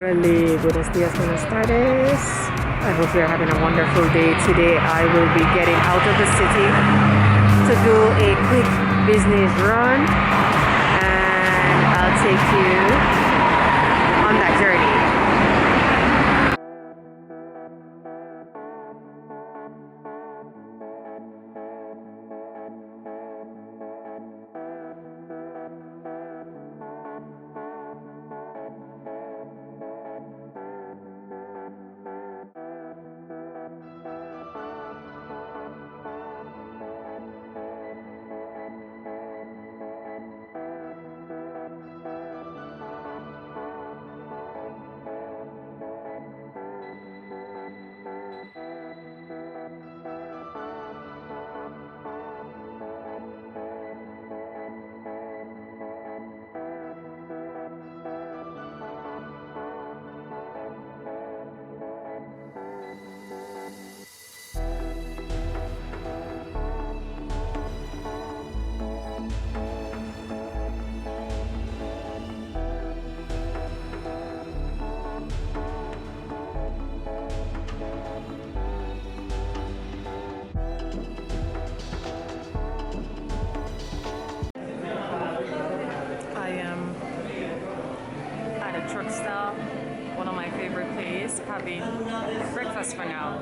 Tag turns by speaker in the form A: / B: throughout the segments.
A: Really, buenos dias, buenas tardes. I hope you're having a wonderful day. Today I will be getting out of the city to do a quick business run, and I'll take you on that journey. I am at a truck stop, one of my favorite places, having breakfast for now.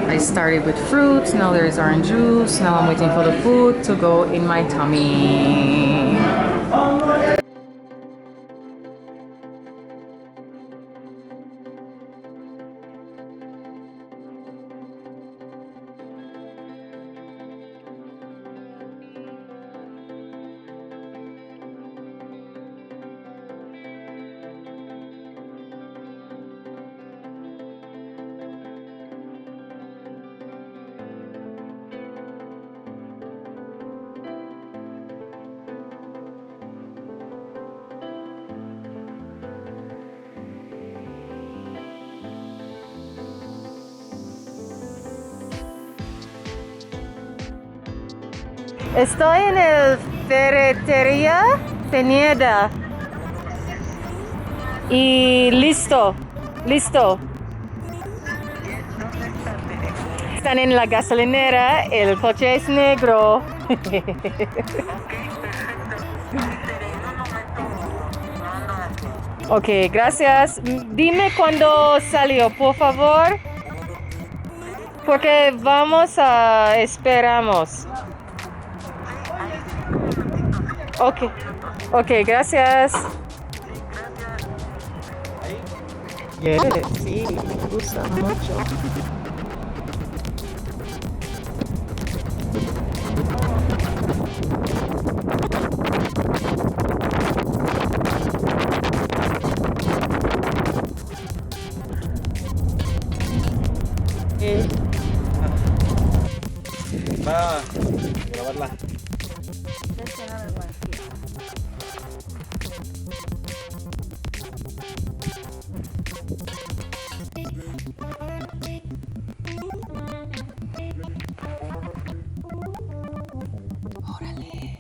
A: I started with fruits, now there's orange juice, now I'm waiting for the food to go in my tummy. Estoy en el Ferretería Pineda. Y listo. Están en la gasolinera, el coche es negro. Ok, gracias. Dime cuándo salió, por favor. Porque esperamos. Ok, gracias. Sí, me gusta mucho.
B: Va a grabarla.
A: Órale.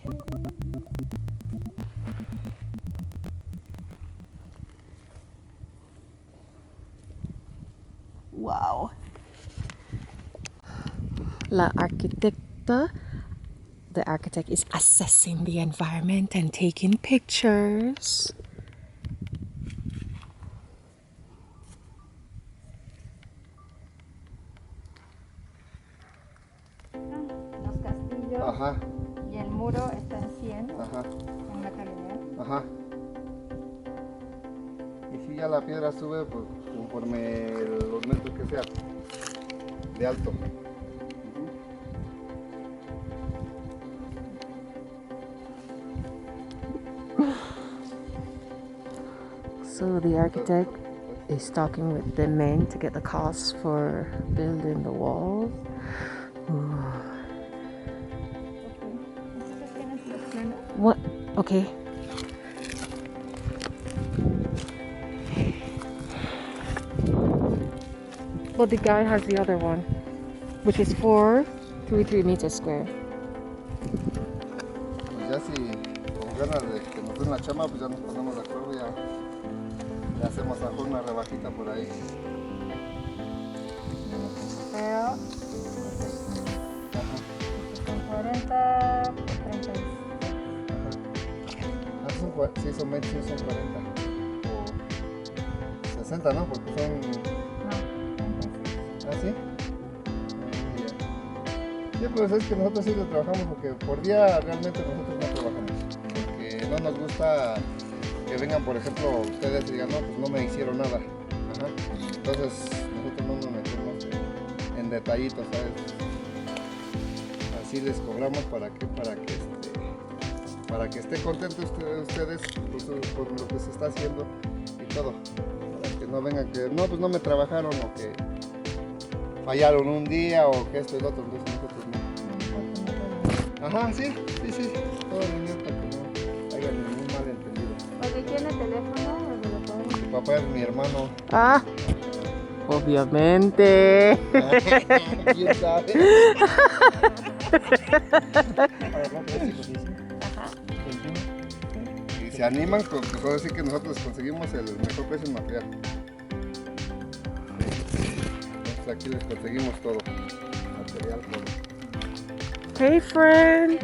A: Wow. La arquitecta, the architect is assessing the environment and taking pictures.
C: Los castillos.
B: Ajá,
C: Y el muro está en 100
B: ajá,
C: en la calidad.
B: ajá. Y si ya la piedra sube, pues conforme los metros que sea de alto.
A: So the architect is talking with the men to get the cost for building the walls.
C: Entonces tienes los planos.
A: What? Okay. But the guy has the other one, which is 433 meters square.
B: Pues ya si ganas de que nos den la chama, pues ya nos ponemos de acuerdo, ya hacemos a lo mejor una rebajita por ahí.
C: Pero
B: Ajá.
C: son 40 por 36.
B: Ah, sí, son 20, sí, son 40. O 60, ¿no? Porque son...
C: No, 36.
B: ¿Ah, sí? Sí, pues es que nosotros sí lo trabajamos porque por día realmente nosotros no trabajamos. Porque no nos gusta que vengan, por ejemplo, ustedes y digan, no, pues no me hicieron nada. Ajá. Entonces nosotros no nos metemos en detallitos, ¿sabes? Así les cobramos para que estén contentos ustedes por lo que se está haciendo y todo. Para que no vengan que, no, pues no me trabajaron o que fallaron un día o que esto y lo otro, entonces nosotros no. Ajá, sí, todo bien para que no haya ningún malentendido.
C: Oye, ¿tiene teléfono? ¿Dónde lo podemos?
B: Mi papá es mi hermano.
A: Ah, obviamente.
B: ¿Quién sabe? Y se animan, pues ahora sí que nosotros les conseguimos el mejor precio en material. Entonces aquí les conseguimos todo, material, todo.
A: Hey, friend.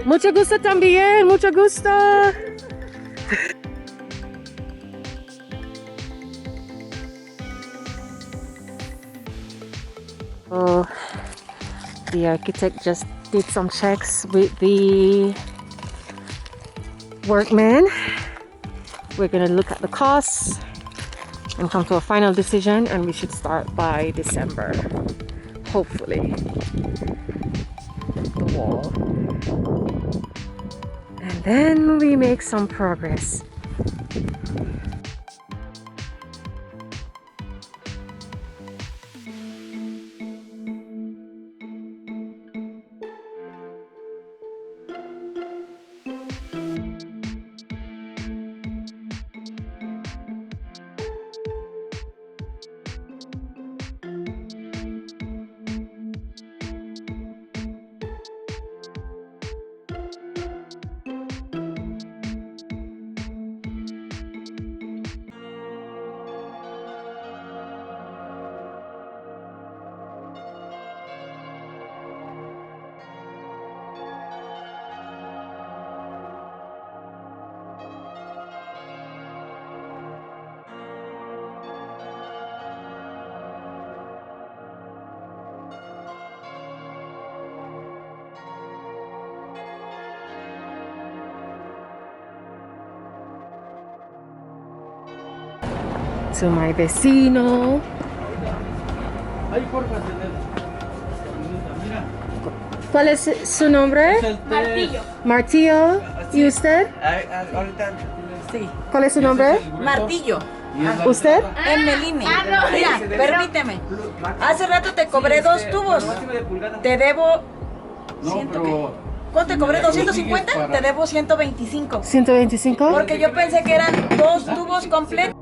A: Mucho gusto también, mucho gusto. Oh, the architect just did some checks with the workmen. We're gonna look at the costs and come to a final decision, and we should start by December, hopefully. The wall, and then we make some progress. To my vecino. ¿Cuál es su nombre?
D: Martillo.
A: Martillo. ¿Y usted?
D: Ahorita, sí.
A: ¿Cuál es su nombre?
D: Martillo.
A: ¿Usted?
D: Emeline. Mira, permíteme. Hace rato te cobré 2 tubos. Te debo... ¿Cuánto te cobré? ¿250? Te debo 125.
A: ¿125?
D: Porque yo pensé que eran 2 tubos completos.